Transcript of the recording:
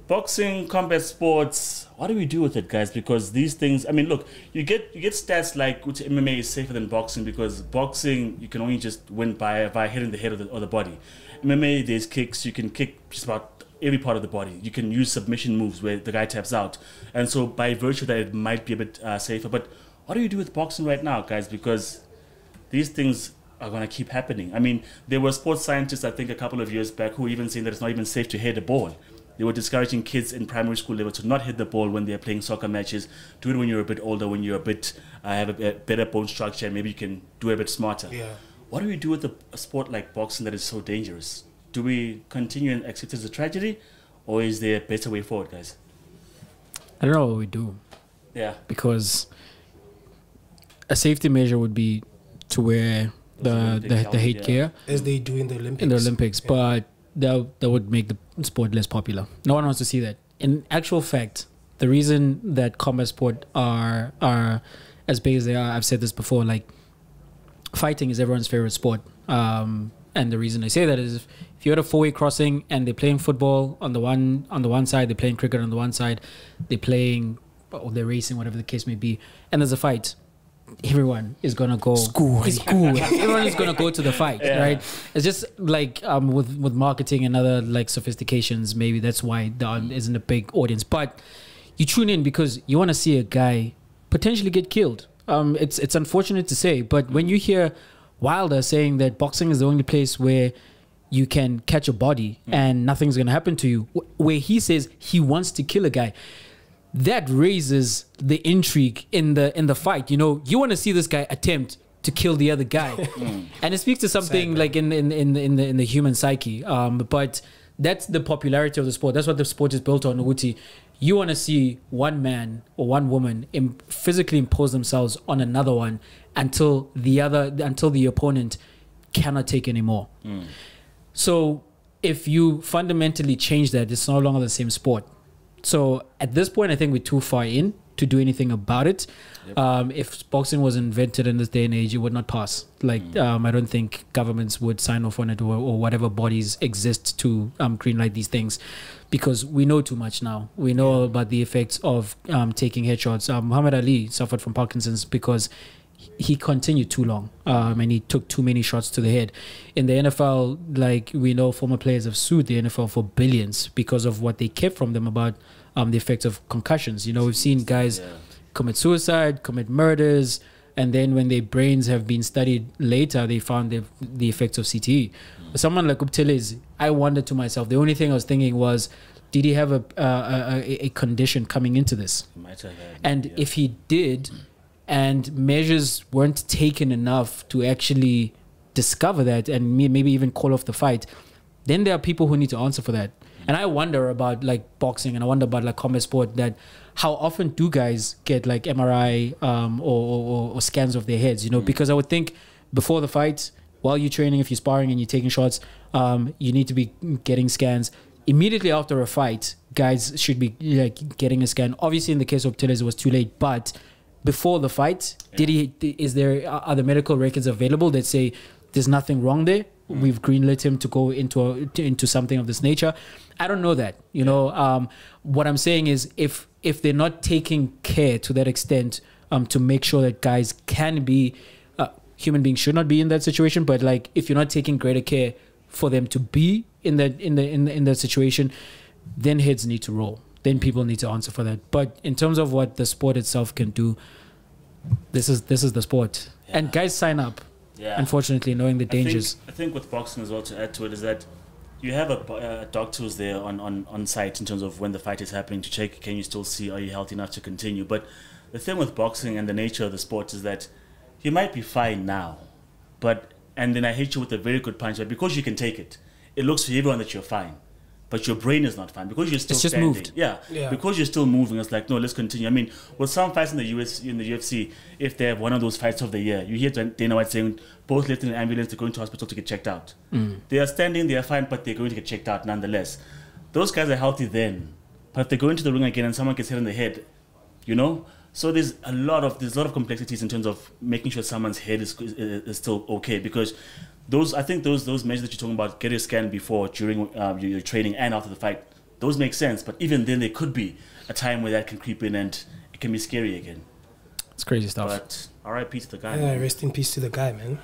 boxing, combat sports, what do we do with it, guys? Because these things, I mean, look, you get stats like which MMA is safer than boxing, because boxing, you can only just win by hitting the head or the body. MMA, there's kicks, you can kick just about every part of the body. You can use submission moves where the guy taps out. And so by virtue of that, it might be a bit safer. But what do you do with boxing right now, guys? Because these things are going to keep happening. I mean, there were sports scientists, I think, a couple of years back who were even saying that it's not even safe to hit a ball. They were discouraging kids in primary school level to not hit the ball when they're playing soccer matches. Do it when you're a bit older, when you're a bit have a better bone structure, and maybe you can do it a bit smarter. Yeah. What do we do with a sport like boxing that is so dangerous? Do we continue and accept it as a tragedy, or is there a better way forward, guys? I don't know what we do. Yeah. Because a safety measure would be to wear the hate gear as they do in the Olympics. In the Olympics, but that would make the sport less popular. No one wants to see that. In actual fact, the reason that combat sport are as big as they are, I've said this before, like fighting is everyone's favorite sport. And the reason I say that is if you're at a four-way crossing and they're playing football on the one side, they're playing cricket on the one side, they're playing or they're racing, whatever the case may be, and there's a fight, everyone is gonna go school. Everyone is gonna go to the fight, right? It's just like with marketing and other like sophistications, maybe that's why there isn't a big audience. But you tune in because you want to see a guy potentially get killed. It's unfortunate to say, but when you hear Wilder saying that boxing is the only place where you can catch a body and nothing's gonna happen to you, where he says he wants to kill a guy, that raises the intrigue in the fight. You know, you want to see this guy attempt to kill the other guy, and it speaks to something like in the human psyche. But that's the popularity of the sport. That's what the sport is built on. Uguti, you want to see one man or one woman physically impose themselves on another one until the opponent cannot take anymore. So if you fundamentally change that, it's no longer the same sport. So at this point, I think we're too far in to do anything about it. If boxing was invented in this day and age, it would not pass. Like I don't think governments would sign off on it, or whatever bodies exist to greenlight these things, because we know too much now. We know about the effects of taking headshots. Muhammad Ali suffered from Parkinson's because he continued too long and he took too many shots to the head. In the NFL, like we know, former players have sued the NFL for billions because of what they kept from them about the effects of concussions. You know, we've seen guys commit suicide, commit murders, and then when their brains have been studied later, they found the effects of CTE. Someone like Buthelezi, I wondered to myself, the only thing I was thinking was, did he have a condition coming into this? And if he did, and measures weren't taken enough to actually discover that and maybe even call off the fight, then there are people who need to answer for that. And I wonder about like boxing, and I wonder about like combat sport, that how often do guys get like MRI or scans of their heads, you know? Because I would think before the fight, while you're training, if you're sparring and you're taking shots, you need to be getting scans. Immediately after a fight, guys should be like getting a scan. Obviously in the case of Buthelezi, it was too late, but before the fight, are the medical records available that say there's nothing wrong there? We've greenlit him to go into something of this nature. I don't know that. You know, what I'm saying is if they're not taking care to that extent to make sure that guys can be human beings should not be in that situation, but like if you're not taking greater care for them to be in that situation, then heads need to roll. Then people need to answer for that. But in terms of what the sport itself can do, this is the sport, and guys sign up. Unfortunately, knowing the dangers. I think with boxing as well, to add to it, is that you have a doctor who's there on site in terms of when the fight is happening to check, can you still see, are you healthy enough to continue? But the thing with boxing and the nature of the sport is that you might be fine now, and then I hit you with a very good punch, but because you can take it, it looks to everyone that you're fine. But your brain is not fine because you're still standing. Moved. Yeah, because you're still moving. It's like, no, let's continue. I mean, with some fights in the UFC, if they have one of those fights of the year, you hear Dana White saying both left in an ambulance, they're going to hospital to get checked out. They are standing, they are fine, but they're going to get checked out nonetheless. Those guys are healthy then, but if they go into the ring again and someone gets hit in the head, you know. So there's a lot of complexities in terms of making sure someone's head is still okay, because I think those measures that you're talking about, get a scan before, during your training and after the fight, those make sense. But even then, there could be a time where that can creep in and it can be scary again. It's crazy stuff. But R.I.P. to the guy. Yeah, rest in peace to the guy, man.